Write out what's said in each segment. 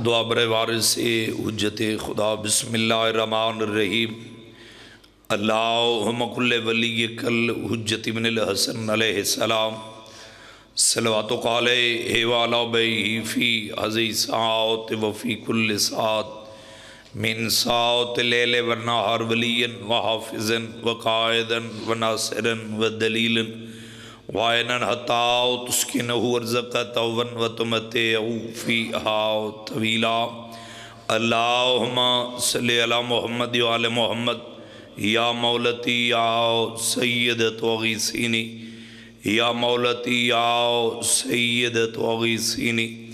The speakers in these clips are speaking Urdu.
دعا برے وارث حجت خدا بسم اللہ الرحمن الرحیم اللہم کل ولی کل حجت ابن الحسن علیہ السلام صلوات و علیہ وعلا بیہ فی حضی ساعت وفی کل ساعت من ساعت لیل ونہار ولی وحافظ وقائد وناصر ودلیل وائنن حتاو تسکنہو ارزقت و تمتعو فیہا طویلا اللہم صلی علی محمد و آل محمد یا مولتی یا سیدت و غیثینی یا مولتی یا سیدت و غیثینی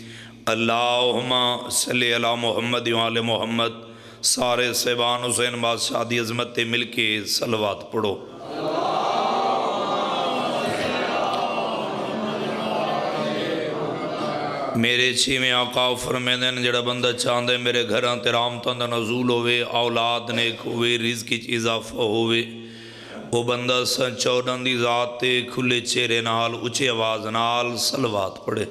اللہم صلی علی محمد و آل محمد سارے صحبان حسین بادشاہ دی عظمت مل کے صلوات پڑھو میرے چھیویں آقا فرمیدن جڑا بندہ چاندے میرے گھراں تے رحمتاں دا نزول ہوئے اولاد نیک ہوئے رزق کی اضافہ ہوئے وہ بندہ سن چودن دی ذات تے کھلے چہرے نال اچھے آواز نال صلوات پڑھے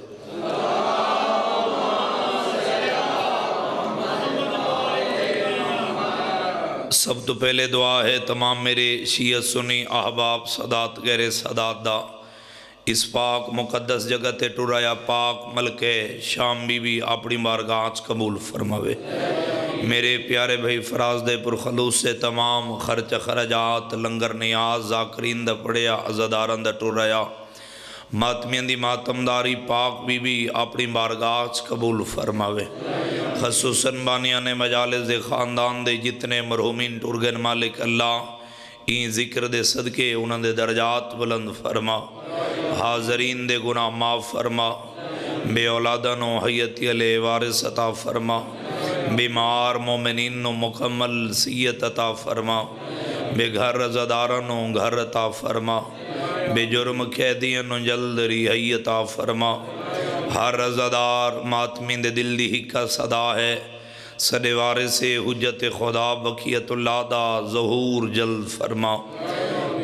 سب تو پہلے دعا ہے تمام میرے شیعہ سنی احباب صدات غیر صدات دا اس پاک مقدس جگہ تے ٹرایا پاک ملکے شام بی بی اپنی بارگاہ قبول فرماوے میرے پیارے بھائی فراز دے پرخلوص سے تمام خرچ خرجات لنگر نیاز ذاکرین دا پڑیا عزداران دا ٹرایا ماتمین دی ماتمداری پاک بی بی اپنی بارگاہ قبول فرماوے خصوصاً بانیان مجالس خاندان دے جتنے مرحومین ٹرگن مالک اللہ این ذکر دے صدقے انہوں دے درجات بلند فرما حاضرین دے گناہ معاف فرما بے اولادن و حیتی علیہ وارث عطا فرما بیمار مومنین و مکمل سیت عطا فرما بے گھر رضادارن و گھر عطا فرما بے جرم قیدین و جلد ریحی عطا فرما ہر رضادار ماتمین دے دل دی ہی کا صدا ہے صدے وارث حجت خدا بقیت اللہ دا ظہور جلد فرما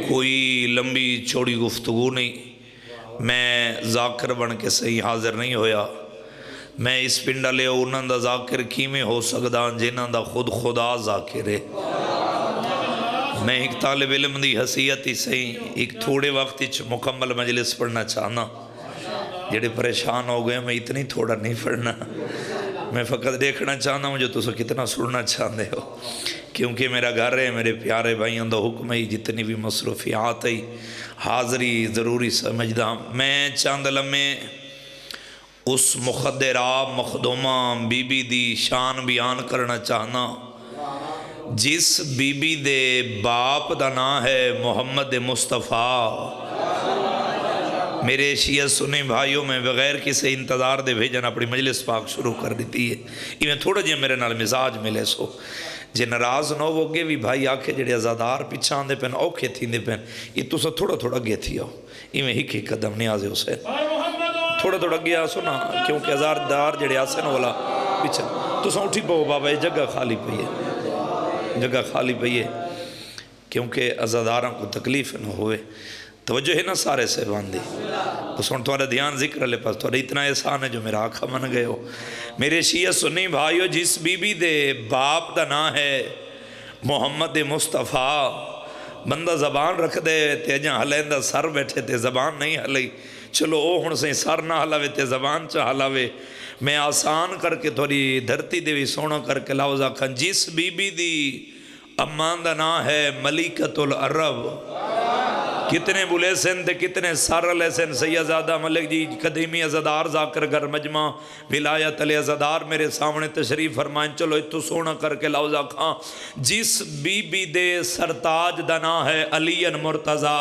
کوئی لمبی چھوڑی گفتگو نہیں میں ذاکر بن کے صحیح حاضر نہیں ہویا میں اس پنڈا لے انہاں دا ذاکر کیمیں ہو سکدا جنہاں دا خود خدا ذاکر ہے میں ایک طالب علم دی حیثیت ہی صحیح ایک تھوڑے وقت مکمل مجلس پڑھنا چاہنا جڑے پریشان ہو گئے میں اتنی تھوڑا نہیں پڑھنا میں فقط دیکھنا چاہنا مجھے تو کتنا سننا چاہتے ہو کیونکہ میرا گھر ہے میرے پیارے بھائیوں دا حکم ہے جتنی بھی مصروفیات ہے حاضری ضروری سمجھدا میں چاند لمحے اس مخدرہ مخدومہ بی بی دی شان بیان کرنا چاہنا جس بی بی دے باپ دا نام ہے محمد مصطفیٰ میرے شیعہ سنی بھائیوں میں بغیر کسی انتظار دے بھیجن اپنی مجلس پاک شروع کر دیتی ہے یہ میں تھوڑا جی میرے نال مزاج ملے سو جے ناراض نہ ہوگے بھی بھائی آکھے جڑے ازادار پچھان دے پین اوکھے تھی دے پین یہ تو سا تھوڑا تھوڑا گئے تھی ہو یہ میں ہی قدم نہیں آزے اسے تھوڑا تھوڑا گیا سنا کیونکہ ازادار جڑے آسے نہ والا پچھان تو سا اٹھی پہو بابا یہ جگہ خالی پہیے کیونکہ ازاداروں کو تکلیف نہ ہوئے توجہ ہے نا سارے سے باندھی اس وقت تمہارا دھیان ذکر لے پاس تمہارا اتنا احسان ہے جو میرا آنکھا من گئے ہو میرے شیعہ سنی بھائیو جس بی بی دے باپ دا نام ہے محمد مصطفیٰ بندہ زبان رکھ دے تے جہاں ہلیندہ سر بیٹھے تے زبان نہیں ہلی چلو او ہن سے سر نہ ہلاوے تے زبان چاہ ہلاوے میں آسان کر کے تھوڑی دھرتی دے بھی سونا کر کے لاؤزا کھن جس بی بی دی امان دا نام ہے ملکۃ العرب کتنے بلے سن تھے کتنے سار لے سن سیدزادہ ملک جی قدیمی عزدار ذاکر گر مجمع ولایت علی عزدار میرے سامنے تشریف فرمائیں چلو اتو سونا کر کے لاؤزا کھاں جس بی بی دے سرتاج دنا ہے علی مرتضیٰ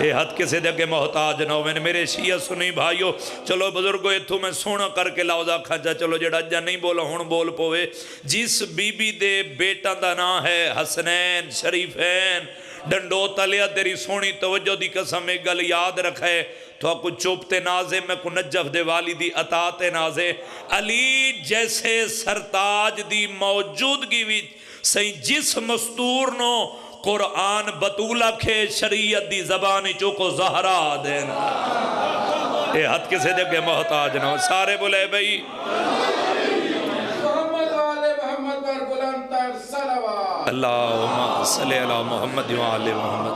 اے حد کسے دے کے محتاج نہ ہوئے میرے شیعہ سنی بھائیو چلو بزرگو اتو میں سونا کر کے لاؤزا کھاں چلو جڑا جا نہیں بولا ہون بول پوے جس بی بی دے بیٹا دنا ہے حسنین شریفین ڈنڈو تلیا تیری سونی توجہ دی قسم ایک گل یاد رکھے تو کو چوپتے نازے میں کو نجف دے والی دی اطاعت نازے علی جیسے سرتاج دی موجودگی بھی سہی جس مستور نو قرآن بطولہ کھے شریعت دی زبانی چوکو زہرا دینا اے حد کسے دے کے محتاج نو سارے بولے بھئی اللہم صلی علی محمد و آل محمد.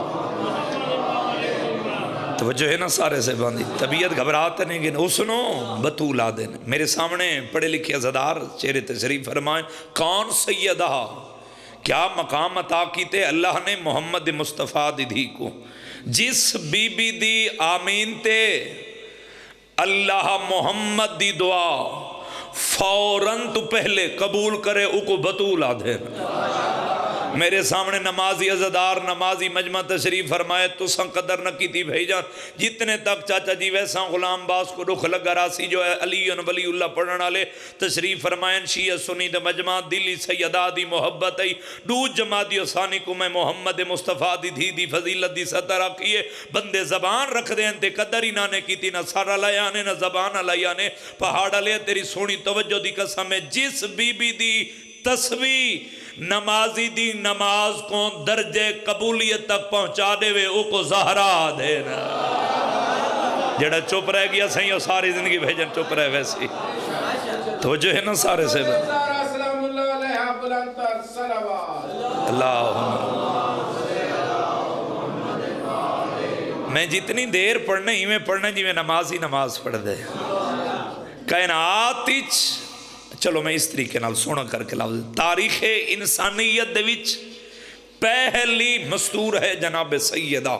توجہ ہے نا سارے سے باندھی طبیعت گھبراتے نہیں گئے. اسنو بطول آدن میرے سامنے پڑھے لکھے عزادار چہرے تشریف فرمائیں. کون سیدہ کیا مقام عطا کیتے اللہ نے محمد مصطفیٰ دی کو جس بی بی دی آمین تے اللہ محمد دی دعا فوراً تو پہلے قبول کرے او کو بطول آدھن. میرے سامنے نمازی عزادار نمازی مجمع تشریف فرمائے تو سن قدر نہ کی تھی بھائی جان جتنے تک چاچا جی ویسا غلام باس کو رخ لگا راسی جو ہے علی ولی اللہ پڑھنا لے تشریف فرمائیں. شیعہ سنی دا مجمع دلی سیدہ دی محبت ای دو جماعتی و ثانی کو میں محمد مصطفیٰ دی فضیلت دی سطر آکیے بندے زبان رکھ دیں تے قدر ہی نانے کی تھی نہ سارا لیانے نہ زبان لیانے پہاڑا لے تیری سونی توجہ دی قسم ہے. جس بی بی دی تصویح نمازی دی نماز کو درجے قبولیت تک پہنچا دے وے او کو زہرا دینا. جڑا چپ رہ گیا سہی وہ ساری زندگی بھیجن چپ رہے ویسی تو جو ہے نا سارے سے اللہم. میں جتنی دیر پڑھنے ہی میں پڑھنے جی میں نماز ہی نماز پڑھ دے کائنات چلو میں اس طریقے نال سونا کر کے لفظ تاریخ انسانیت دے وچ پہلی مستور ہے جناب سیدہ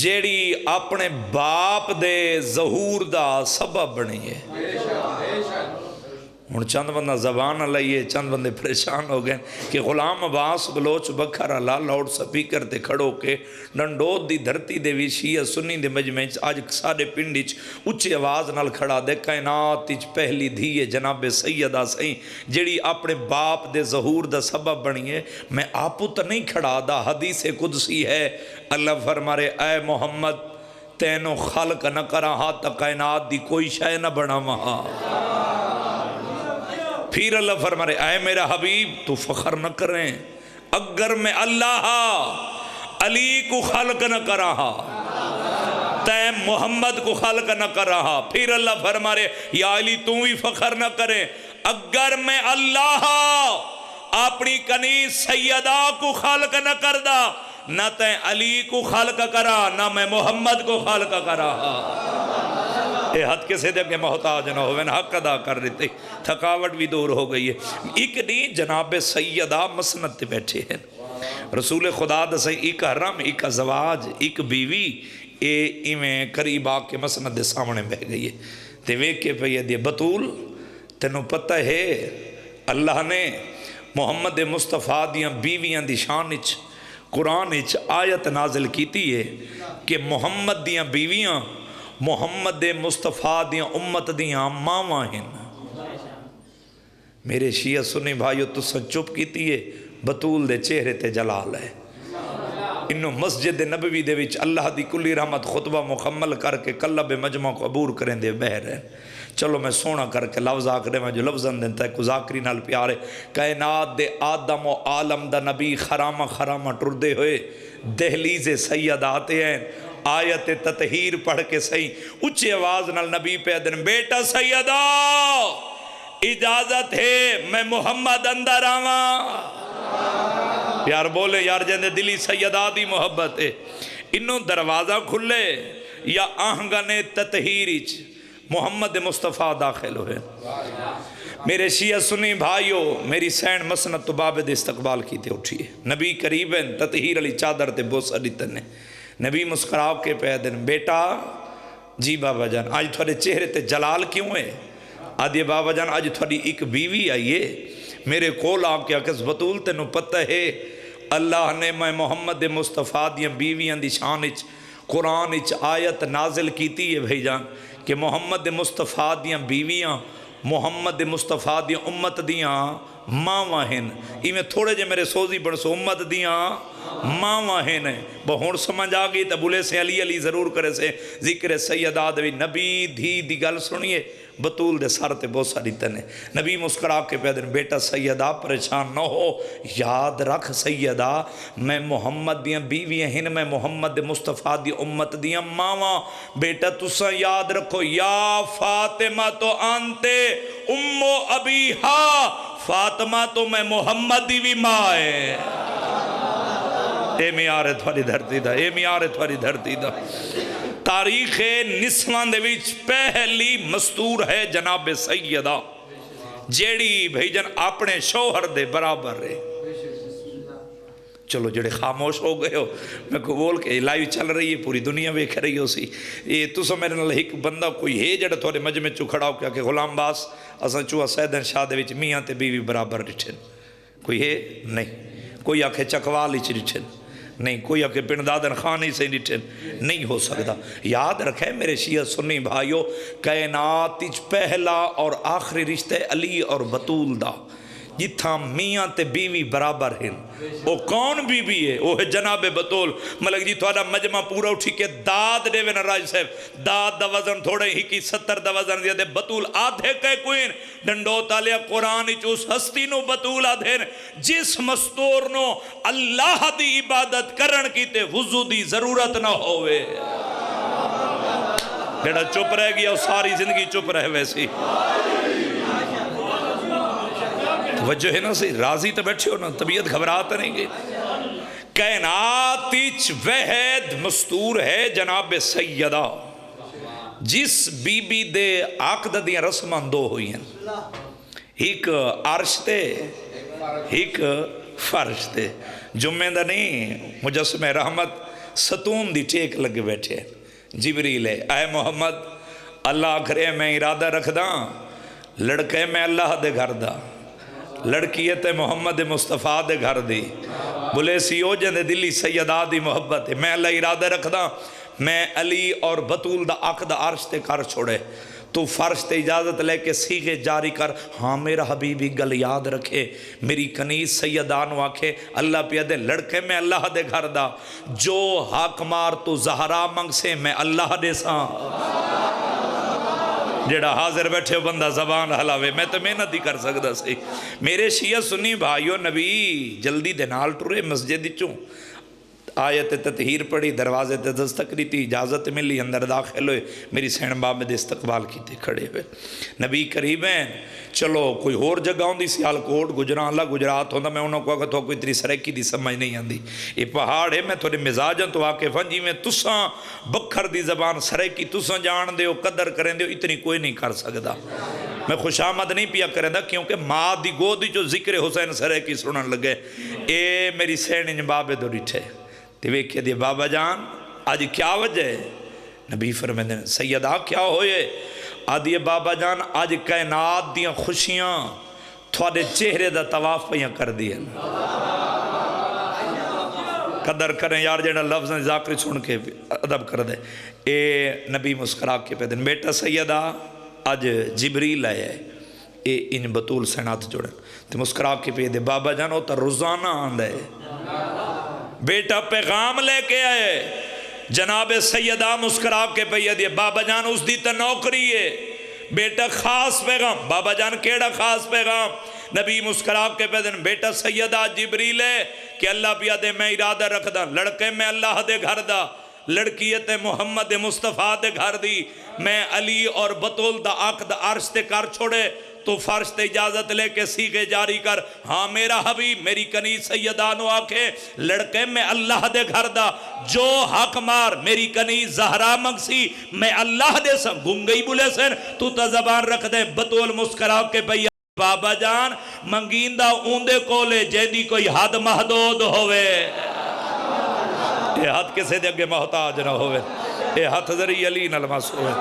جیڑی اپنے باپ دے ظہور دا سبب بنی ہے. ہن چند بندہ زبان لائیے چند بندے پریشان ہو گئے کہ غلام عباس بلوچ بکھر اللہ لاؤڈ سپیکر تے کھڑو کے ڈنڈوت دی دھرتی دے وی شیعہ سنی دے مجمع آج سارے پنڈیچ اچھی آواز نال کھڑا دے کائنات تیچ پہلی دھیے جناب سیدہ سہی جیڑی اپنے باپ دے ظہور دا سبب بنی ہے. میں آپو تا نہیں کھڑا دا حدیث قدسی ہے اللہ فرمارے اے محمد تینو خلق نہ کرا ہاں تا کائنات دی کوئی شے نہ بنا وہاں. پھر اللہ فرما رہے اے میرا حبیب تو فخر نہ کریں اگر میں اللہ علی کو خلق نہ کر رہا تے محمد کو خلق نہ کر رہا. پھر اللہ فرما رہے یا علی تو بھی فخر نہ کریں اگر میں اللہ اپنی کنی سیدہ کو خلق نہ کردہ نہ تے علی کو خلق کرا نہ میں محمد کو خلق کرا. اے حد کے سے دے کہ محتاج نہ ہوئے حق ادا کر رہے تھے تھکاوٹ بھی دور ہو گئی ہے. ایک نہیں جناب سیدہ مسند تے بیٹھے ہیں رسول خدا دا سے ایک حرم ایک ازواج ایک بیوی ایویں قریب آ کے مسند دے سامنے بہ گئی ہے تے ویک کے پہ یہ بطول تینوں پتہ ہے اللہ نے محمد مصطفیٰ دیاں بیویاں دی شان اچ قرآن اچ آیت نازل کیتی ہے کہ محمد دیاں بیویاں محمد مصطفیٰ دیاں امت دیاں ماواں ہیں. میرے شیعہ سنی بھائیو تو سن چپ کیتی ہے بطول دے چہرے تے جلال ہے. انہوں مسجد نبوی دے وچ اللہ دی کلی رحمت خطبہ مکمل کر کے قلب مجمع کو عبور کریں دے بہر ہیں. چلو میں سونا کر کے لفظ آکرے میں جو لفظ اندن ہے کو ذاکری نال پیارے کائنات دے آدم و عالم دا نبی خرامہ خرامہ ٹردے ہوئے دہلیز سید آتے ہیں آیت تطہیر پڑھ کے صحیح اچھی آواز نال نبی پہ دن بیٹا سیدہ اجازت ہے میں محمد اندر آواں. یار بولے یار جندے دلی سیدہ دی محبت ہے انہوں دروازہ کھلے یا آہنگن تطہیرچ محمد مصطفیٰ داخل ہوئے. میرے شیعہ سنی بھائیو میری سین مسند تو بابد استقبال کی تے اٹھیے نبی قریباً تطہیر علی چادر تے بوس علی تنے نبی مسکراو کے پہ دن بیٹا جی بابا جان آج تھوڑے چہرے تے جلال کیوں ہے آدھے بابا جان آج تھوڑی ایک بیوی آئیے میرے کول آپ کے اکس بطول تینوں پتہ ہے اللہ نے میں محمد مصطفیٰ دیاں بیویاں دی شان اچ قرآن اچ آیت نازل کیتی ہے بھائی جان کہ محمد مصطفیٰ دیاں بیویاں محمد مصطفیٰ دیاں امت دیاں ماواں ہیں. میں تھوڑے جے میرے سوزی بڑھسو امت دیاں ماواں ہیں بہون سمجھ آگئی تب بولے سے علی علی ضرور کرے سے ذکر سیدہ دوی نبی دھی دی گل سنیے بطول دے سر تے بوسہ دیتے نے۔ نبی مسکرا کے پہ دن بیٹا سیدہ پریشان نہ ہو، یاد رکھ سیدہ میں محمد دیاں بیویاں ہن، میں محمد مصطفیٰ دی امت دیاں ماواں، بیٹا تسا یاد رکھو یا فاطمہ تو انتے امو ابیہا، فاطمہ تو میں محمد دی بھی ماں ہے۔ اے میار ہے تھوڑی دھرتی دا، اے میار ہے تھوڑی دھرتی دا۔ تاریخ نسوان دے وچ پہلی مستور ہے جناب سیدہ جیڑی بھائی جن اپنے شوہر دے برابر رہے۔ چلو جڑے خاموش ہو گئے ہو، میں کو بول کے لائیو چل رہی ہے، پوری دنیا ویکھ رہی ہو سی، یہ تسا میرے نال ایک بندہ کوئی ہے جڑا تھوڑے مجمع چو کھڑا ہو کہ غلام باس اساں چوہا سیدن شاہ دے وچ میاں تے بیوی برابر ڈٹھن؟ کوئی ہے؟ نہیں۔ کوئی آکھے چکوال ہی ڈٹھن؟ نہیں۔ کوئی آکھے پنڈ دادن خان ہی سے ڈٹھن؟ نہیں ہو سکتا۔ یاد رکھے میرے شیعہ سنی بھائیو، کائنات وچ پہلا اور آخری رشتہ علی اور بطول دا، جتھاں میاں تے بیوی برابر ہیں۔ وہ کون بی بی ہے؟ وہ ہے جناب بطول۔ ملک جی تھوڑا مجمع پورا اٹھی کے داد دے وے نا راج صاحب، داد دا وزن تھوڑے ہی کی 70 دا وزن دیا دے، بطول آدھے کہے کوئین ڈنڈو تالیا قرآن چوس ہستی نو بطول آدھے، جس مستور نو اللہ دی عبادت کرن کی تے وضو دی ضرورت نہ ہوئے، جڑا چپ رہ گیا ساری زندگی چپ رہ ویسی۔ وجہ ہے نا سی راضی تو بیٹھے ہو نا، طبیعت گھبراتا نہیں گئی۔ کائنات وچ وحید مستور ہے جناب سیدہ، جس بی بی دے عقد دیاں رسمان دو ہوئی ہیں، ایک عرش تے ایک فرش تے۔ جمعہ دا نہیں مجسم رحمت ستون دی ٹیک لگ بیٹھے، جبریل ہے، اے محمد اللہ کرے میں ارادہ رکھ دا لڑکے میں اللہ دے گھر دا، لڑکیت محمد مصطفیٰ دے گھر دی، بلے سیو جن دلی سیدہ دی محبت ہے، میں اللہ ارادہ رکھ دا میں علی اور بطول دا عقد عرش تے کر چھوڑے، تو فرش تے اجازت لے کے سیغے جاری کر۔ ہاں میرا حبیبی گل یاد رکھے، میری کنیز سیدان واکھے اللہ پیا دے لڑکے میں اللہ دے گھر دا، جو حق مار تو زہرا منگ سے میں اللہ دے ساں۔ جڑا حاضر بیٹھے بندہ زبان حلاوے، میں تو محنت ہی کر سکتا سی۔ میرے شیعہ سنی بھائیو، نبی جلدی دے نال ٹرے مسجد چوں، آیت تطہیر پڑھی، دروازے تے دستکری تھی، اجازت ملی، اندر داخل ہوئے، میری سین باب میں دے استقبال کی تھی کھڑے ہوئے۔ نبی کریم ہیں، چلو کوئی اور جگہ ہوں دی سیال کوٹ گجران گجرات ہوں دا، میں انہوں کو آگا تو کوئی تری سریکی دی سمجھ نہیں آن دی، یہ پہاڑ ہے، میں تھوڑے مزاجاں تو آکے فنجی میں تساں بکھر دی زبان سریکی تساں جان دے ہو، قدر کریں دے ہو، اتنی کوئی نہیں کر سکتا۔ میں خوش آمد نہیں پیا کریں دا، کیونکہ ماں دی گودی جو ذکر حسین سریکی سنن لگے، اے میری سین انج بابے دو ڈٹھے تے ویکھے دی بابا جان آج کیا وجہ ہے؟ نبی فرمائے سیدہ کیا ہوئے؟ آدھی بابا جان آج کائنات دیاں خوشیاں تھوڑے چہرے دا طواف پیاں کر دیا۔ قدر کریں یار جیڑا لفظ ذاکری سن کے ادب کر دے۔ اے نبی مسکرا کے پہ دن بیٹا سیدہ آج جبریل آئے اے ان بطول سینات جوڑیں تے مسکرا کے پہ دے بابا جان ہوتا روزانہ آندہ ہے، بیٹا پیغام لے کے آئے، جناب سیدہ مسکرا کے پہ دے بابا جان اس دی تا نوکری ہے، بیٹا خاص پیغام، بابا جان کیڑا خاص پیغام؟ نبی مسکرا کے پہ دن بیٹا سیدہ جبریل ہے کہ اللہ پیا دے میں ارادہ رکھ دا، لڑکے میں اللہ دے گھر دا، لڑکیت محمد مصطفیٰ دے گھر دی، میں علی اور بطول دا عقد عرش تے کر چھوڑے، تو فرش تے اجازت لے کے سیغے جاری کر۔ ہاں میرا حبیب میری کنیز سیدانو آکھے لڑکے میں اللہ دے گھر دا، جو حق مار میری کنیز زہرا مگسی میں اللہ دے سن گنگئی بولے سن، تو تا زبان رکھ دے بطول مسکرا کے بھئی بابا جان منگیندہ اوندے کولے جیدی کوئی حد محدود ہوئے، یہ حد کسے دے اگے محتاج نہ ہوئے، یہ حد ذریعہ علی نلمس ہوئے۔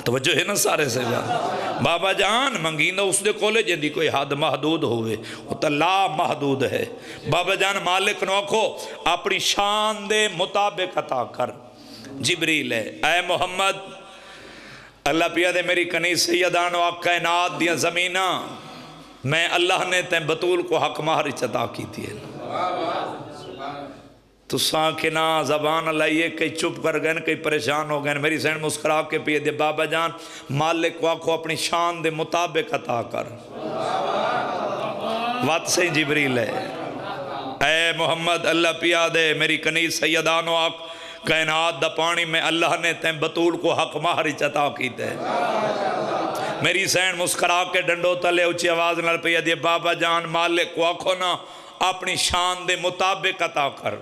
توجہ ہے نا سارے سے جان بابا جان منگیندہ اس دے کولے جن دی کوئی حد محدود ہوئے، وہ تا لا محدود ہے۔ بابا جان مالک نوکھو اپنی شان دے مطابق عطا کر۔ جبریل ہے اے محمد اللہ پیا دے میری کنیز سیدان و کائنات دیا زمینہ، میں اللہ نے تین بطول کو حق مہر عطا کی تھی، تو ساں کے نا زبان لائیے کئی چپ کر گئے کئی پریشان ہو گئے میری سین مسکرا کے پیے دے بابا جان مالک کو اپنی شان دے مطابق عطا کر وات سے جبریل ہے اے محمد اللہ پیا دے میری کنیز سیدانو آق کائنات دا پانی میں اللہ نے تین بطول کو حق مہری عطا کیتے میری سین مسکرا کے ڈنڈو تلے اچھی آواز نہ پیا دے بابا جان مالک کو آکھو نا اپنی شان دے مطابق عطا کر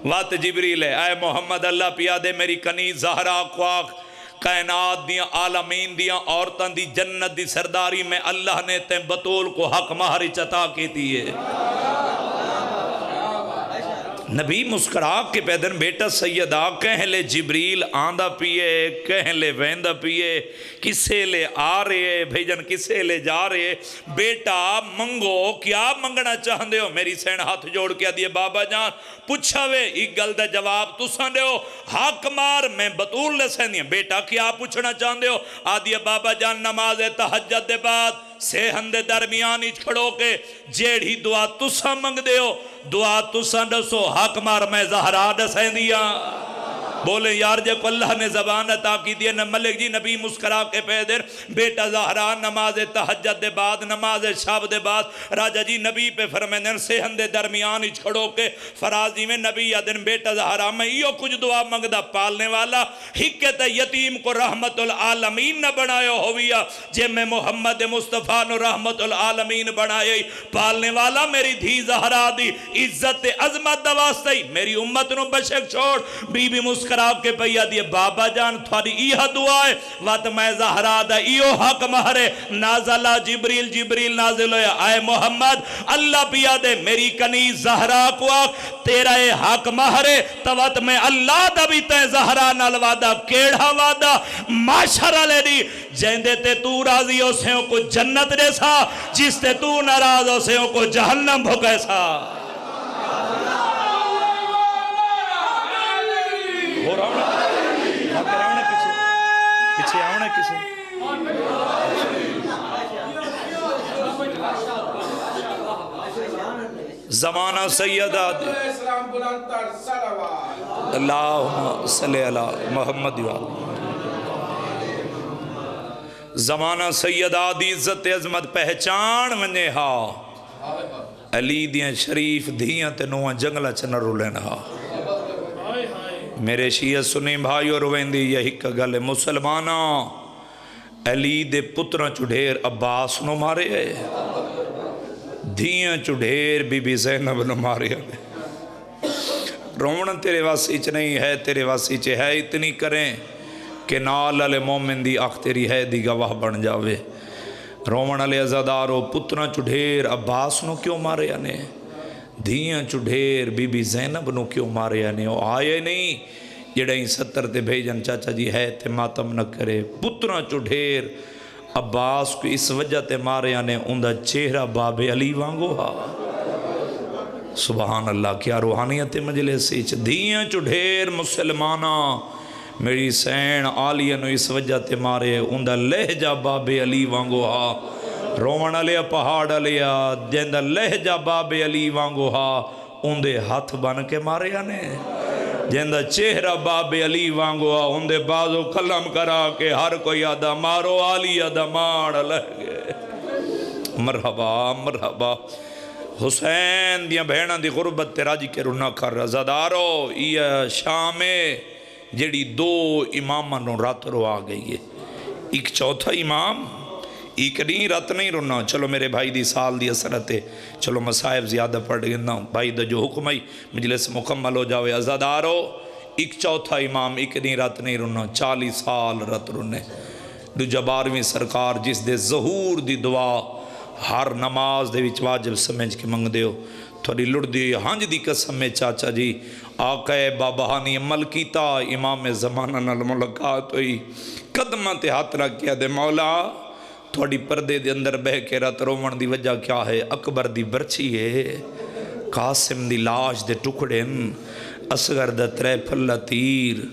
وات جبریل ہے اے محمد اللہ پیا دے میری کنیز زہرا کو آکھ کائنات دیاں عالمین دیاں عورتاں دی جنت دی سرداری میں اللہ نے تین بطول کو حق مہری عطا کی دیئے نبی مسکرا کے پیدن بیٹا سیدہ کہیں لے جبریل آندہ پیے کہیں لے ویندہ پیے کسے لے آ رہے بھیجن کسے لے جا رہے بیٹا منگو کیا منگنا چاہندے ہو میری سین ہاتھ جوڑ کے دیئے بابا جان پوچھاوے ایک گل دا جواب تو ساندے ہو حق مار میں بطول لے سین دیا بیٹا کیا پوچھنا چاہندے ہو آدھیے بابا جان نماز تہجد دے بعد سیہن دے درمیان اچھ کھڑو کے جیڑی دعا تسا منگ دے ہو دعا تسا ڈسو حق مار میں زہرا ڈسیں دیا بولے یار جے کو اللہ نے زبان عطا کی دیئے نہ ملک جی نبی مسکرا کے پیدر بیٹا زہرا نماز تہجد دے بعد نماز شب دے بعد راجہ جی نبی پہ فرمیدن سیہن دے درمیان اچھ کھڑو کے فرازی میں نبی یادن بیٹا زہرا میں یہ کچھ دعا مگدہ پالنے والا حکت یتیم کو رحمت العالمین نہ بنایا ہویا جے میں محمد مصطفیٰ نو رحمت العالمین بنائے پالنے والا میری دھی زہرا دی عزت عظمت دواستی میری امت نو بشک چھوڑ بی بی مسکرا کے پہیا دیئے بابا جان تھوڑی ایہا دعا ہے وات میں زہرا دا ایو حق مہرے نازلہ جبریل نازل ہویا آئے محمد اللہ پیا دے میری کنیز زہرا کو آکھ تیرا اے حق مہرے توات میں اللہ دا بھی تے زہرا نال وعدہ کیڑا وعدہ معاشرہ لے دی جیندے تے تو راضی ہو سیوں کو جنت دے سا جس تے تو ناراض ہو سیوں کو جہنم بھوکے سا اور آونے پیچھے آونے کسی زمانہ سیدہ اللہم صلی اللہ محمد زمانہ سیدہ دی عزت عظمت پہچان ونجے ہا علی دیاں شریف دھیاں تے نوہ جنگلہ چنر رولین ہا میرے شیعہ سنی بھائیو رویندی یہی کا گلے مسلمانہ علی دے پترہ چڑھیر عباس نو مارے ہے دھیاں چڑھیر بی بی زینب نو مارے ہے رونا تیرے واسیچ نہیں ہے تیرے واسیچ ہے اتنی کریں کہ نال علی مومن دی آخ تیری ہے دی گواہ بن جاوے رونا علی عزادارو پترہ چڑھیر عباس نو کیوں مارے یعنی دھیاں چڑھیر بی بی زینب نو کیوں مارے یعنی وہ آئے نہیں جڑیں 70 تے بھیجن چاچا جی ہے تے ماتم نہ کرے پترہ چڑھیر عباس کو اس وجہ تے مارے یعنی اندھا چہرہ باب علی وانگو ہا سبحان اللہ کیا روحانیت مجلس ایچ دھیاں چڑھیر مسلمانہ میری سین آلیہ نو اس وجہ تے مارے اندھا لہجہ باب علی وانگو ہا رومن علیہ پہاڑ علیہ جیندہ لہجہ باب علی وانگو ہا اندھے ہاتھ بن کے مارے آنے جیندہ چہرہ باب علی وانگو ہا اندھے بازو کلم کرا کے ہر کوئی آدھا مارو آلی آدھا مار لگے مرحبا مرحبا حسین دیاں بہنہ دی غربت تے راجی کے رونہ کر رضادارو یہ شام جڑی 2 امامہ نو رات رو آ گئی ہے ایک چوتھا امام ایک نہیں رات نہیں رونا چلو میرے بھائی دی سال دی اثرت ہے چلو مسائب زیادہ پڑھ گئنا بھائی دا جو حکم ہے مجلس مکمل ہو جاوے عزادارو ایک چوتھا امام ایک نہیں رات نہیں رونا 40 سال رات رونے دو جبارویں سرکار جس دے ظہور دی دعا ہر نماز دے وچ واجب سمجھ کے منگ دیو تھوڑی لڑ دی ہانج دی قسم میں چاچا جی آقا بابہانی عمل کیتا امام زمانہ نال ملاقات ہوئی قدمہ تے ہاتھ رکھ کیا دے مولا تھوڑی پردے دے اندر بہ کے رات رومن دی وجہ کیا ہے اکبر دی برچی ہے قاسم دی لاش دے ٹکڑن اصغر دا 3 پھلا تیر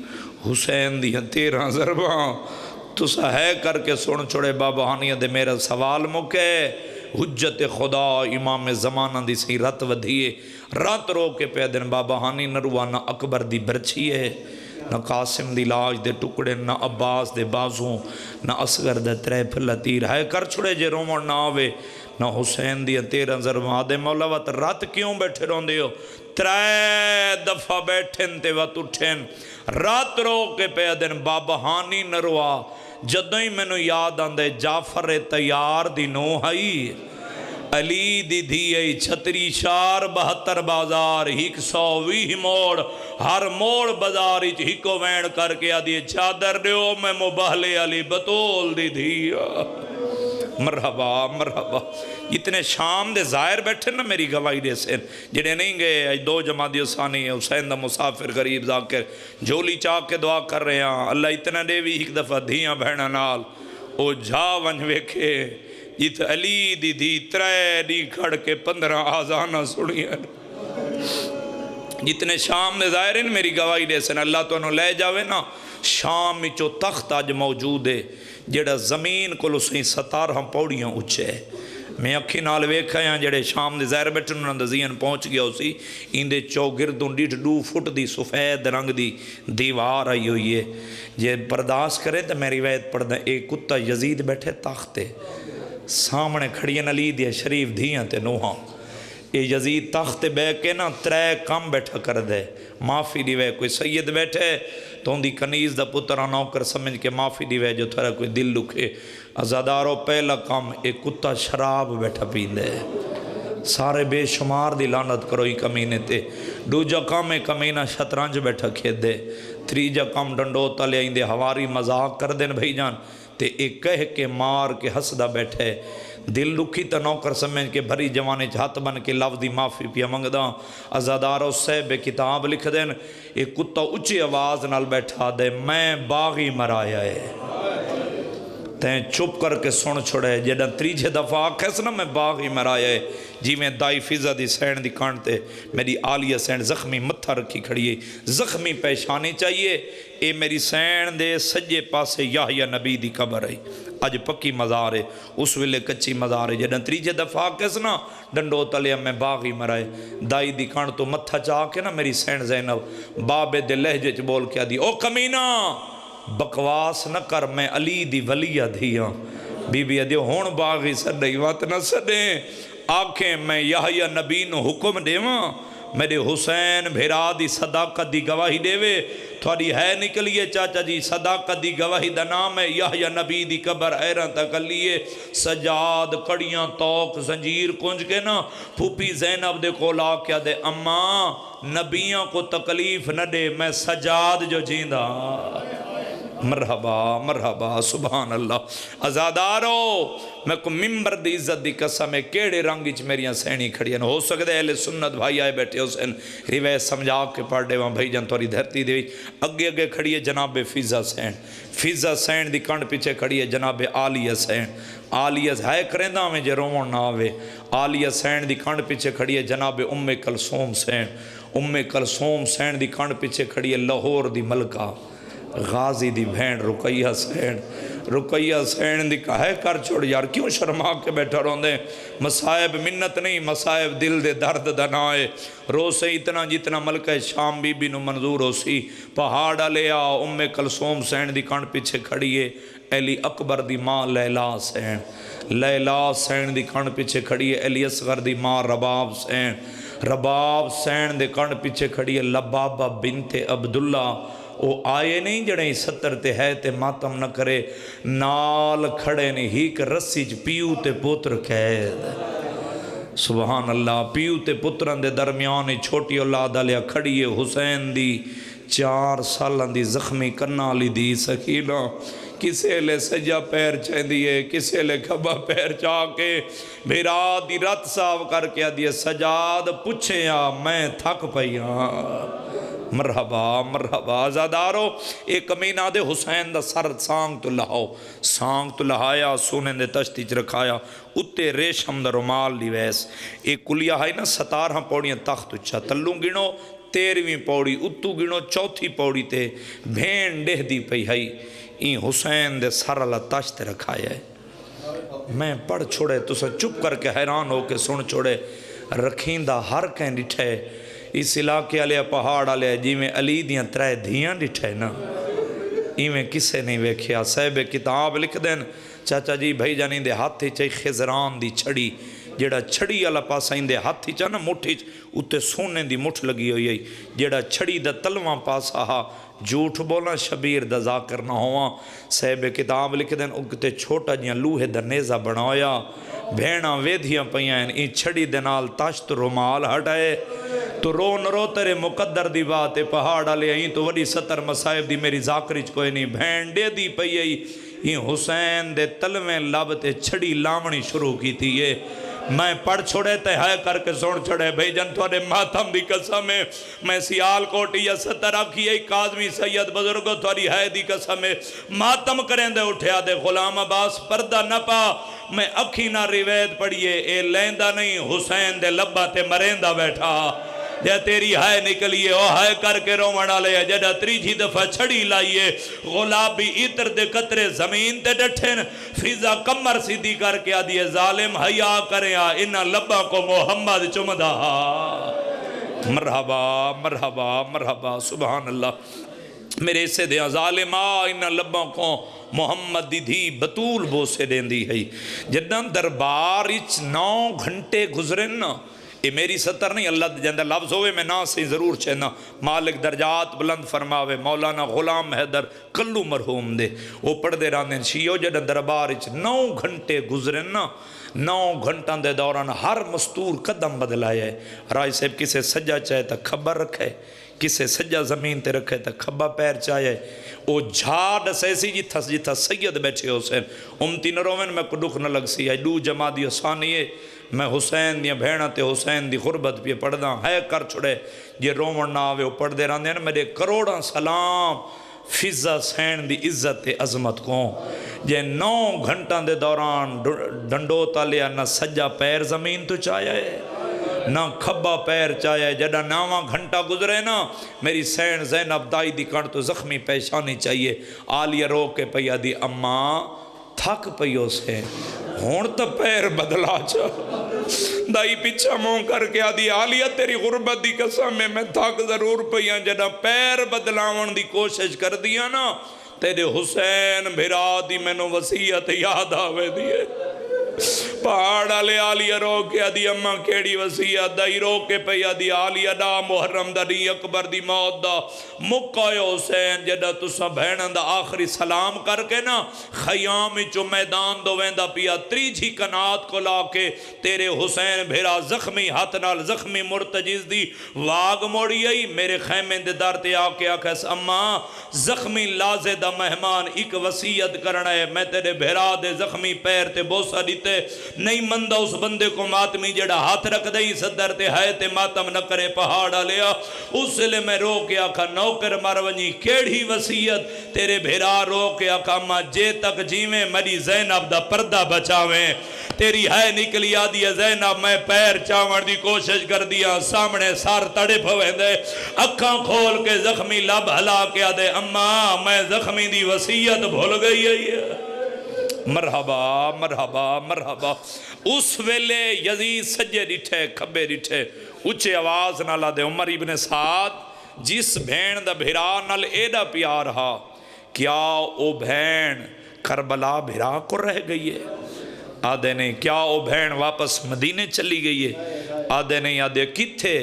حسین دی 13 ضرباں تو سا ہے کر کے سن چھوڑے بابا ہانیہ دے میرا سوال مکے حجت خدا امام زمانہ دی سی رت ودھیے رات رو کے پہ دن بابا ہانی نروا نہ اکبر دی برچھی ہے نہ قاسم دی لاج دے ٹکڑے نہ عباس دے بازوں نہ اصغر دے ترے پھلا تیر ہے کر چھڑے جے رومن نہ آوے نہ حسین دی 13 ضرباں دے مولا وات رات کیوں بیٹھے روندے ہو ترے دفعہ بیٹھن تے وات اٹھن رات رو کے پہ دن بابا ہانی نروا جدوں ہی میں نو یاد آندے جعفر تیار دی نو ہائی علی دی دھیئی 36 شار 72 بازار 120 موڑ ہر موڑ بازار ہکو وین کر کے آدھی چادر دیو میں مبہلے علی بطول دی دھیا مرحبا مرحبا اتنے شام دے ظاہر بیٹھے نا میری گواہی دے سن جنہیں نہیں گئے آج 2 جمادی ثانی حسین دا مسافر غریب ذاکر جھولی چاہ کے دعا کر رہے ہیں اللہ اتنا دے بھی ایک دفعہ دھیاں بہنا نال او جا ونج ویکھے جت علی دی دی 3 دی کھڑ کے 15 آزانہ سنی ہے جتنے شام دے ظاہر ہیں میری گواہی دے سن اللہ تو انہوں لے جاوے نا شام میں چو تخت آج موجود ہے جڑا زمین کو لسیں 17 پوڑیاں اچھے میں اکھی نال ویکھا ہیں جڑے شام دے ظاہر بیٹھن انہوں نے ذہن پہنچ گیا اسی اندے چوگردوں 1.5 فٹ دی سفید رنگ دی دیوار آئی ہوئی ہے جے برداشت کرے تو میں روایت پڑھ دیں ایک کتا یزید بیٹھے تختے سامنے کھڑیاں علی دیا شریف دھیاں تے نوہاں اے یزید تخت بے کے نا 3 کم بیٹھا کر دے معافی دیوے کوئی سید بیٹھے تو ان دی کنیز دا پترہ نوکر سمجھ کے معافی دیوے جو تھرا کوئی دل لکھے ازادارو پہلا کم ایک کتا شراب بیٹھا پین دے سارے بے شمار دی لانت کرو ہی کمینے تے دوجا کم ایک کمینہ شطرنج بیٹھا کھید دے تریجا کم ڈنڈوتا لے آئیں دے ہواری مذاق کر دیں بھائی جان تے ایک کہہ کے مار کے حسدہ بیٹھے دل لکھی تا نوکر سمجھ کے بھری جوانے ہاتھ بن کے لفظی معافی پیا منگداں ازادارو صاحب کتاب لکھ دیں ایک کتا اچھی آواز نال بیٹھا دے میں باغی مرایا ہے تین چپ کر کے سن چھڑے جیڑا 3 دفعہ آکھیس نا میں باغی مرایا ہے جی میں دائی فضا دی سین دی کانٹے میری آلیہ سین زخمی متھا رکھی کھڑی ہے زخمی پیشانی چاہیے اے میری سین دے سجے پاسے یحییٰ نبی دی قبر ہے اج پکی مزار ہے اس ویلے کچی مزار ہے جیڑا 3 دفعہ آکھیس نا ڈنڈو تلیا میں باغی مرائے دائی دی کانٹ تو متھا چاہ کے نا میری سین زینب بابے دے لہجے چ بول کے دی او کمینہ بکواس نہ کر میں علی دی ولیہ دھیاں بی بی ادیو ہون باغی سڑی وات نہ سڑیں آنکھیں میں یحییٰ نبی نو حکم دیواں میرے حسین بھیرا دی صداقت دی گواہی دے وے تھوڑی ہے نکلیے چاچا جی صداقت دی گواہی دا نام ہے یحییٰ نبی دی قبر ایران تک لیے سجاد کڑیاں توق زنجیر کنج کے نا پھوپی زینب دے کو لا کیا دے اماں نبیوں کو تکلیف نہ دے میں سجاد جو جیندہ مرحبا مرحبا سبحان اللہ ازادارو میں کو ممبر دی عزت دی قسم ہے کیڑے رنگیچ میریاں سینی کھڑیاں ہو سکتے اہل سنت بھائی آئے بیٹھے حسین روایت سمجھا کے پڑھ دے وہاں بھائی جان توری دھرتی دے اگے اگے کھڑی ہے جناب فضا سین دی کنڈ پیچھے کھڑی ہے جناب آلیہ سین آلیہ ہے کرندہ میں جے رومن نہ آوے آلیہ سین دی کنڈ پیچھے کھڑی ہے جناب کلثوم سین دی کنڈ پیچھے کھڑی ہے لاہور دی ملکہ غازی دی بھین رقیہ سین دی کہے کر چھوڑ یار کیوں شرما کے بیٹھا رہوں دے مسائب منت نہیں مسائب دل دے درد دنائے رو سے اتنا جتنا ملکہ شام بی بی نو منظور ہو سی پہاڑا لے آ کلثوم سین دی کانٹ پیچھے کھڑیے علی اکبر دی ماں لیلا سین دی کانٹ پیچھے کھڑیے علی اصغر دی ماں رباب سین دی کانٹ پیچھے کھڑیے لبابہ بنت عبداللہ او آئے نہیں جڑیں 70 تے ہے تے ماتم نہ کرے نال کھڑے نہیں ہیک رسی چ پیو تے پتر قید سبحان اللہ پیو تے پتران دے درمیان چھوٹی اولاد لیا کھڑی ہے حسین دی 4 سالان دی زخمی کرنا لی دی سکینہ کسے لے سجا پیر چاہ دیئے کسے لے کھبا پیر چاہ کے بھیرا دی رات صاف کر کے دیئے سجاد پوچھے یا میں تھک پہیا مرحبا مرحبا آزادارو ایک کمینہ دے حسین دا سر سانگ تو لہایا سونے دے تشتی چ رکھایا اتے ریشم دا رومال لی ویس ایک کلیہ ہے نا 17 پوڑیاں تخت اچھا تلوں گنو 13ویں پوڑی اتو گنو 4تھی پوڑی تے بھین ڈہ دی پئی ہے این حسین دے سر اللہ تشت رکھایا ہے میں پڑھ چھوڑے تسا چپ کر کے حیران ہو کے سن چھوڑے رکھیندہ ہر کہیں ڈٹھے اس علاقے والے پہاڑ والے جی میں علی دیاں 3 دھیاں ڈٹھے نا ایویں کسے نہیں ویکھیا صاحب کتاب لکھ دین چاچا جی بھائی جانی دے ہاتھ چاہی خزران دی چھڑی جیڑا چھڑی والا پاسا اندے ہاتھ چا نا مٹھ اتے سونے دی مٹھ لگی ہوئی ہے جیڑا چھڑی دا تلواں پاسا ہا جھوٹ بولا شبیر دا ذاکر نہ ہوا صاحب کتاب لکھ دین اگتے چھوٹا جیاں لوہے دا نیزہ بنایا بھیڑاں ویدھیاں پیاں این چھڑی دے نال تاشت رومال ہٹائے تو رو نہ رو تیرے مقدر دی بات پہاڑ آلے آئیں تو وڈی 70 مصائب دی میری ذاکرچ کوئی نہیں بھین دے دی پئی آئی یہ حسین دے تلویں لب تے چھڑی لامنی شروع کی تھی یہ میں پڑھ چھوڑے تے ہائے کر کے سوڑ چھوڑے بھئی جن تھوڑے ماتم دی قسم ہے میں سیال کوٹی یا 70 کی ای قاضمی سید بزرگو تھوڑی ہائے دی قسم ہے ماتم کریں دے اٹھیا دے غلام عباس پردہ نہ پا میں اکھی نہ روایت پڑھئے اے لیندہ نہیں حسین دے لبا تے مریندہ بیٹھا جے تیری ہائے نکلیے او ہائے کر کے رومڑا لے جڑا 3 دفعہ چھڑی لائیے غلابی عطر دے قطرے زمین تے ڈٹھن فضا کمر سیدھی کر کے آدھی ظالم حیا کریں انہا لبا کو محمد چمدہ مرحبا مرحبا مرحبا سبحان اللہ میرے اسے دیا ظالمہ انہا لبا کو محمد دی دھی بطول بوسے دین دی ہے جدن دربار 9 گھنٹے گزرن نا یہ میری 70 نہیں اللہ جندہ لفظ ہوئے میں نا سے ضرور چہنا مالک درجات بلند فرماوے مولانا غلام حیدر کلو مرحوم دے وہ پڑھ دے راندین شیعو جدہ دربار 9 گھنٹے گزرن نا 9 گھنٹاں دے دوران ہر مستور قدم بدلائے ہے رائے صاحب کسے سجا چاہے تا خبر رکھے کسے سجا زمین تے رکھے تا کھبا پیر چاہے او جھاڑ سیسی جتھا سید بیٹھے حسین امتی نہ روین میں کو دکھ نہ لگ سی ہے دو جمع دی آسانی ہے میں حسین دیا بھیڑا تے حسین دی غربت پہ پڑھ دا ہے کر چھڑے یہ رومن نہ آوے وہ پڑھ دے رہاں دے نا میرے کروڑاں سلام فضا سین دی عزت تے عظمت کو یہ 9 گھنٹاں دے دوران ڈنڈو تالیا نہ سجا پیر زمین تو چاہیا ہے نہ کھبا پیر چاہیا ہے جڑا 9واں گھنٹہ گزرے نا میری سین زینب دائی دی کانٹ تو زخمی پیشانی چاہیے آلیہ رو کے پیا دی اماں تھک پیو سے ہون تا پیر بدلا چاہ دائی پیچھا موں کر کے آدھی آلیہ تیری غربت دی قسم میں تھک ضرور پیاں جڑا پیر بدلاون دی کوشش کر دیا نا تیرے حسین بھرا دی میں نو وسیعت یاد آوے دیئے پہاڑ آلے آلیہ رو کے آدھی اماں کیڑی وسیعت دائی رو کے پہ آدھی آلیہ دا محرم دا دی اکبر دی موت دا مکہ حسین جڑا تسا بھینن دا آخری سلام کر کے نا خیام چو میدان دو ویندہ پیا 3 کنات کو لا کے تیرے حسین بھیرا زخمی ہاتھ نال زخمی مرتجز دی واگ موڑی آئی میرے خیمے دے دار تے آکے آکھس اماں زخمی لازے دا مہمان ایک وسیعت کرنا ہے میں تیرے بھیرا دے زخمی پیر تے بوسا دیتے نہیں مندہ اس بندے کو ماتمی جڑا ہاتھ رکھ دئی صدر تے ہائے تے ماتم نہ کرے پہاڑا لیا اس لئے میں رو کے آکھا نوکر مرونی کیڑی وسیعت تیرے بھیرا رو کے آکھا ماں جے تک جیویں مری زینب دا پردہ بچاویں تیری ہے نکلی آدھی زینب میں پیر چاون دی کوشش کر دیا سامنے سار تڑے پھویں دے اکھاں کھول کے زخمی لب ہلا کے آدھے اماں میں زخمی دی وسیعت بھول گئی ہے مرحبا مرحبا مرحبا اس ویلے یزید سجے ڈٹھے کھبے ڈٹھے اچھے آواز نالا دے عمر ابن سعد جس بھین دا بھیرا نال ایڈا پیار ہا کیا او بھین کربلا بھیرا کو رہ گئی ہے آدھے نہیں کیا او بھین واپس مدینے چلی گئی ہے آدھے نہیں آدھے کتھے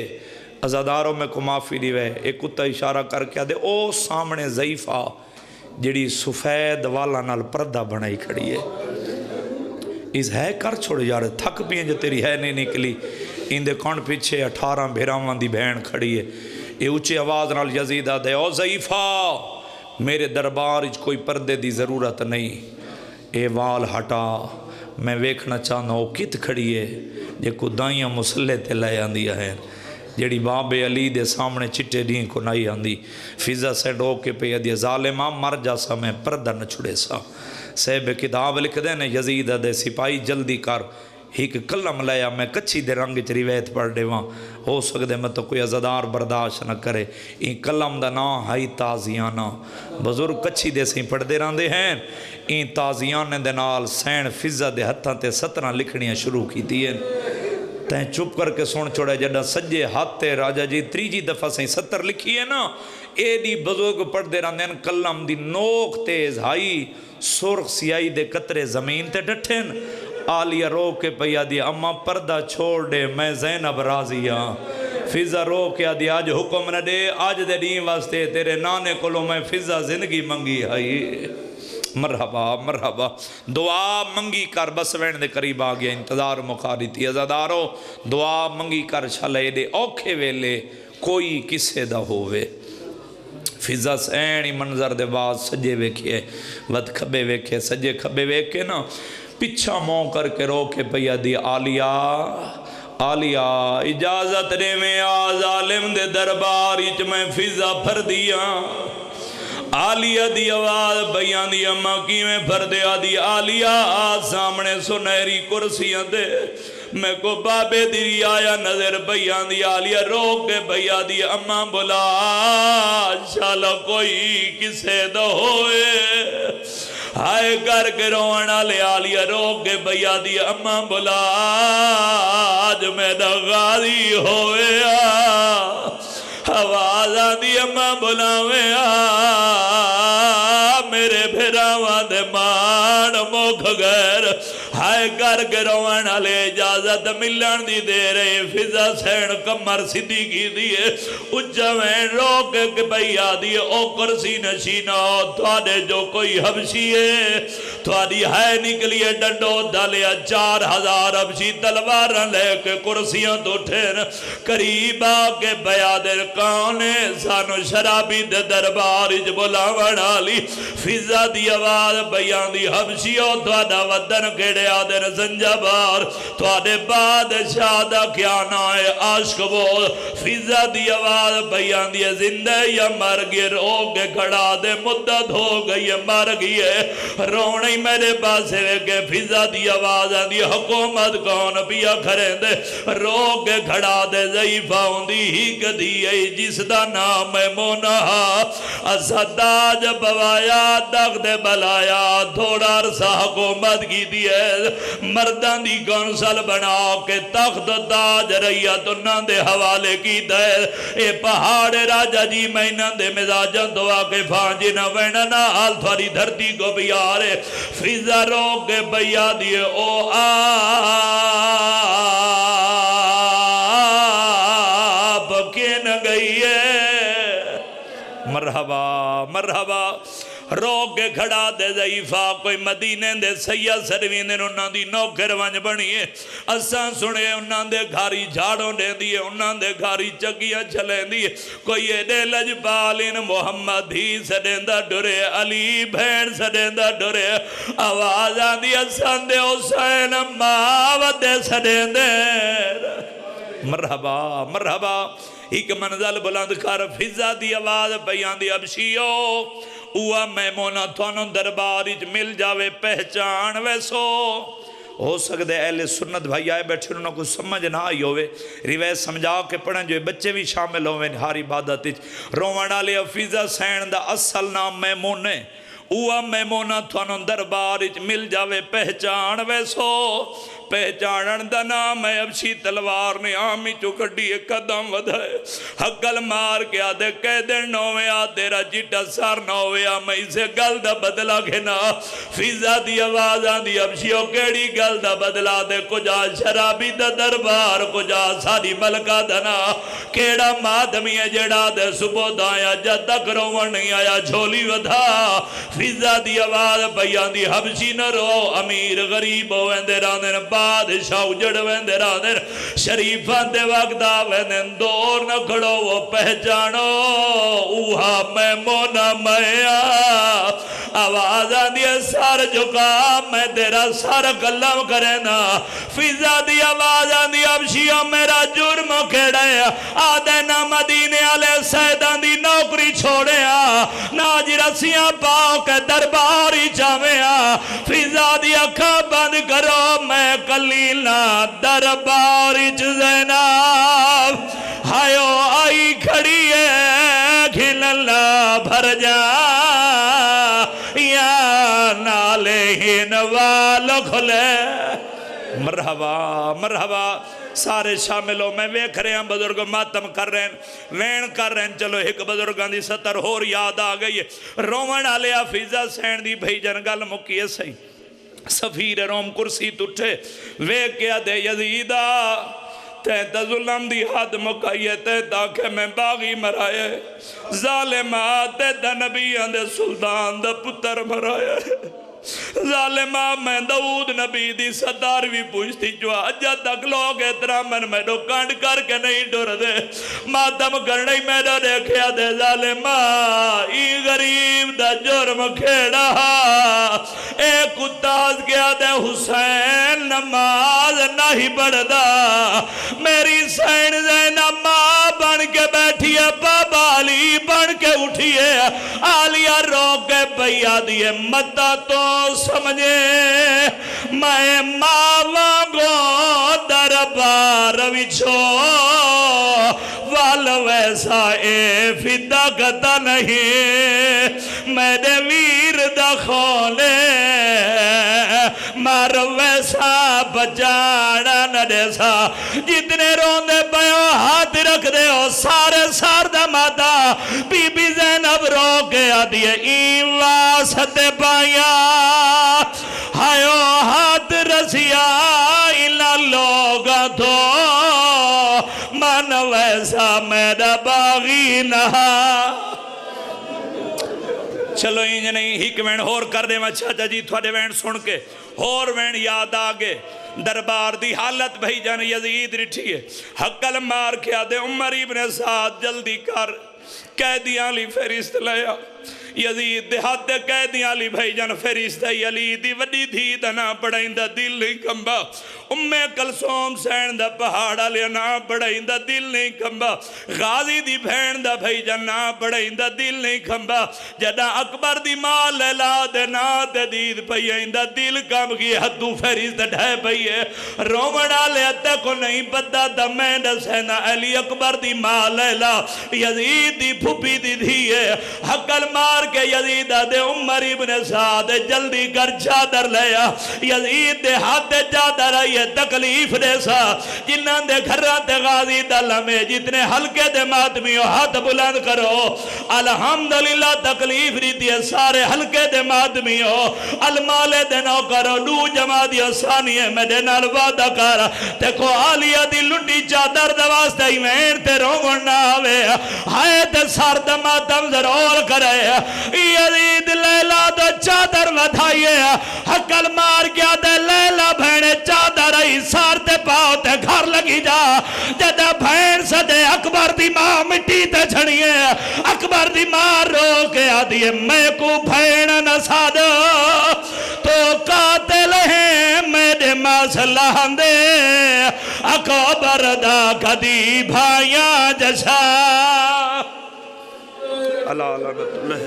ازاداروں میں کو معافی دیوے ایک کتا اشارہ کر کے آدھے او سامنے ضعیفہ جڑی سفید والا نال پردہ بنائی کھڑی ہے اس ہے کر چھوڑ یار تھک پین جو تیری ہے نہیں نکلی ان دے کون پیچھے 18 بھیراوان دی بہن کھڑی ہے یہ اچھے آواز نال یزید آدھے او ضعیفہ میرے دربار اچھ کوئی پردے دی ضرورت نہیں اے وال ہٹا میں ویکھنا چاہنا ہوں کت کھڑی ہے جے کو دائیاں مسلح تے لے آندیا ہے جڑی باب علی دے سامنے چٹے دین کو نہیں آندی فضا سے ڈو کے پہ دیا ظالمہ مر جا سا میں پردہ نہ چھڑے سا صاحب کتاب لکھ دے نے یزید دے سپاہی جلدی کر ایک کلم لیا میں کچھی دے رنگ چ روایت پڑھ دے وہاں ہو سکتے میں تو کوئی عزادار برداشت نہ کرے این کلم دا نام ہائی تازیانہ بزرگ کچھی دے سے پڑھ دے رہن دے ہیں این تازیانے دے نال سین فضا دے ہتھاں تے 17 لکھنیاں شروع کی دی ہیں تیں چپ کر کے سن چھوڑے جڑا سجے ہاتھ تے راجہ جی تریجی دفعہ سے 70 لکھی ہے نا اے دی بزرگ پڑھ دے رہن دے کلم دی نوک تیز ہائی سرخ سیائی دے قطرے زمین تے ڈٹھن آلیہ رو کے پیا دی اما پردہ چھوڑ دے میں زینب راضی ہاں فضا رو کے آدھی آج حکم نہ دے آج دے دین واسطے تیرے نانے کولو میں فضا زندگی منگی آئی مرحبا مرحبا دعا منگی کر بس وین دے قریب آ گیا انتظار مخاری تھی عزادارو دعا منگی کر چھلے دے اوکھے ویلے کوئی کسے دا ہووے فضا سینی منظر دے بعد سجے ویکھے ود کھبے ویکھے سجے کھبے ویکھے نا پچھا موں کر کے رو کے پیا دی آلیہ آلیہ اجازت دے میں ظالم دے درباری چ میں فضا پھر دیا آلیہ دی آواز بیان دی اماں کی میں پھر دیا دی آلیہ سامنے سنہری کرسیاں دے میں کو بابے دی آیا نظر بیان دی آلیہ روک کے بیا دی اماں بلا شالا کوئی کسے دو ہوئے ہائے کر کے رونا لے آلیہ روک کے بیا دی اماں بلا آج میں دا غازی ہوئے آواز آدھی اماں بلاوے میرے بھراواں دے مان موکھ غیر ہائے کر کے رونا لے اجازت ملن دی دے رہے فضا سین کمر صدی کی دیئے اجھویں روک کے بھیا دیئے او کرسی نشینہ تھوڑے جو کوئی حبشی ہے تھوڑی ہے نکلیے ڈنڈو دلیا 4000 حبشی تلوارہ لے کے کرسیاں تو ٹھیر قریب آکے بیا در کانے سانو شرابی دے درباری جو بلا ونالی فضا دی آواز بیان دی حبشیوں تھوڑا ودن کھڑے آدھر زنجبار تھوڑے بادشاہ دا کیا نائے عاشق بول فضا دی آواز بیان دی زندہ یا مر گئے رو کے کھڑا دے مدت ہو گئی مر گئے رونے میرے پاس ہے کہ فضا دی آواز دی حکومت کون پیا کھریں دے رو کے کھڑا دے ضعیفہ ہوندی ہی کدھی ہے جس دا نام ہے مونہا اسداج بوایا دغ دے بلایا تھوڑا عرصہ حکومت کی دیئے مردان دی کونسل بنا کے تخت تاج ریت انہاں دے حوالے کی دے اے پہاڑ راجہ جی مہینہ دے مزاجن دعا کے فانجی نہ وینہ نہ حال تھوڑی دھرتی کو بیارے فضا رو کے بیا دیئے او آپ کین گئی ہے مرحبا مرحبا رو کے کھڑا دے ضعیفہ کوئی مدینے دے سیاہ سروین دے انہاں دی نوکر ونج بنیے اساں سنے انہاں دے گھاری جھاڑوں دے دیئے انہاں دے گھاری چکیاں چلیں دیئے کوئی ایڈے لجبالین محمد ہی سڑیندہ ڈرے علی بھین سڑیندہ ڈرے آوازاں دی اساں دے حسین ماوت دے سڑیندے مرحبا مرحبا ایک منزل بلند کر فضا دی آواز بیان دی ابشیو اوہ میمونہ تھانوں درباریج مل جاوے پہچان ویسو ہو سکتے اہل سنت بھائی آئے بیٹھے انہوں کو سمجھ نہ آئی ہوئے روایت سمجھا کے پڑھیں جو بچے بھی شامل ہوئے ہاری عبادت روانہ لے فضا سین دا اصل نام میمونے اوہ میمونہ تھانوں درباریج مل جاوے پہچان ویسو پہچانن دا نام ہے ابشی تلوار نے آمی چکڑی قدم ودھائے حقل مار کے آدھے کہہ دے نوے آدھے را جیٹا سار نوے آمی سے گل دا بدلا گھنا فضا دی آوازان دی ابشیوں کیڑی گل دا بدلا دے کجا شرابی دا دربار کجا ساری ملکہ دنا کیڑا مادمی ہے جڑا دے صبح دایا جد تک روان نہیں آیا جھولی ودھا فضا دی آواز بیان دی حبشی نہ رو امیر غریب ہوئے دے راندن بادشاہ اجڑ ویندے رادر شریفان دے وقت آویندن دور نہ کھڑو وہ پہچانو اوہا میمونہ میا آواز آدھی سر جھکا میں تیرا سر قلم کرنا فضا دی آواز آدھی ابشیو میرا جرم کھڑا ہے آدھے نہ مدینے والے سیدان دی نوکری چھوڑیا نہ رسیاں پاؤ کے درباری چاویا فضا دی اکھا بند کرو میں کلیلہ درباری زینب ہائیو آئی کھڑی ہے گھللا بھر جا یا نالے ہن والو کھلے مرحبا مرحبا سارے شامل ہو میں ویکھ رہے ہیں بزرگ ماتم کر رہے ہیں وین کر رہے ہیں چلو ایک بزرگان دی ستر ہور یاد آگئی ہے رومن آلے حفیظہ سین دی بھئی جنگل مکیے سہی سفیر روم کرسی تُٹھے ویکھ کیا دے یزیدہ تیتا ظلم دی حد مکائیے تیتا کہ میں باغی مرائے ظالمات تیتا نبی اندے سلطان دا پتر مرائے ظالمہ میں داؤد نبی دی صدار بھی پوچھتی جو آجا تک لوگ اترامن میں دو کانڈ کر کے نہیں ڈور دے ماتم کرنے میں دو دیکھیا دے ظالمہ ای غریب دا جرم کھیڑا ایک اتاز کیا دے حسین نماز نہیں بڑھدا میری سین زینب ماں بن کے بیٹھی ہے بابا علی بن کے اٹھی ہے آلیہ رو کے بھیا دیئے مدہ تو سمجھے میں ماں دربار وچھو وال ویسا اے فدہ گتا نہیں میرے ویر دا کھولے مار ویسا بچاڑا نہ دیسا جتنے روندے بیو ہاتھ رکھ دے ہو سارے ساردہ ماتا بی بی زینب رو کے آدھئے این واسط پایا ہائیو ہاتھ رسیا انہا لوگا تو من ویسا میرا باغی نہا چلو انج نہیں ہی کہ وین ہور کر دے چاچا جی تھوڑے وین سن کے ہور وین یاد آگے دربار دی حالت بھئی جان یزید رٹھی ہے حقل مار کیا دے عمر ابن سعد جلدی کر قیدیاں لی فیرست لیا یزید دے ہاتھ دے قیدیاں لی بھائی جان فیرست علی دی وڈی دھی دنا پڑھائیں دا دل نہیں کمبا کلثوم سین دا پہاڑا لیا نا پڑھائیں دا دل نہیں کمبا غازی دی بھین دا بھائی جان نا پڑھائیں دا دل نہیں کمبا جدا اکبر دی مال لیلا دے نا دے دید پہییں دا دل کم گی حدو فیرست ڈھائے پہیے رومنہ لیا تے کو نہیں پتا دا میں دا سینہ علی اکبر دی مال لیلا یزید دی پھوپی دی دھیے حقل مار کے یزید دے عمر ابن سعد جلدی کر چادر لیا یزید دے ہاتھ دے چادر آئیے تکلیف دے سا جنہاں دے گھرات غازی دلمے جتنے حلقے دے ماتمیوں ہاتھ بلند کرو الحمدللہ تکلیف ریتی ہے سارے حلقے دے ماتمیوں المال دے نو کرو لو جمع دیو ثانیے میں دے نال وعدہ کر دیکھو آلیہ دی لنڈی چادر دواستے ہی وین تے رومن نہ آوے ہائے تے سار دماتم ضرور کرے یزید لیلہ دو چادر ودھائیے حقل مار گیا دے لیلہ بھینے چادر آئی سار تے پاؤ تے گھر لگی جا جدہ بھین سدے اکبر دی ماں مٹی تے جھڑیے اکبر دی ماں رو کے آدھیے میں کو بھین نہ ساد تو قاتل ہیں میرے مسلح دے اکبر دا کدی بھائیاں جشا اللہ اللہ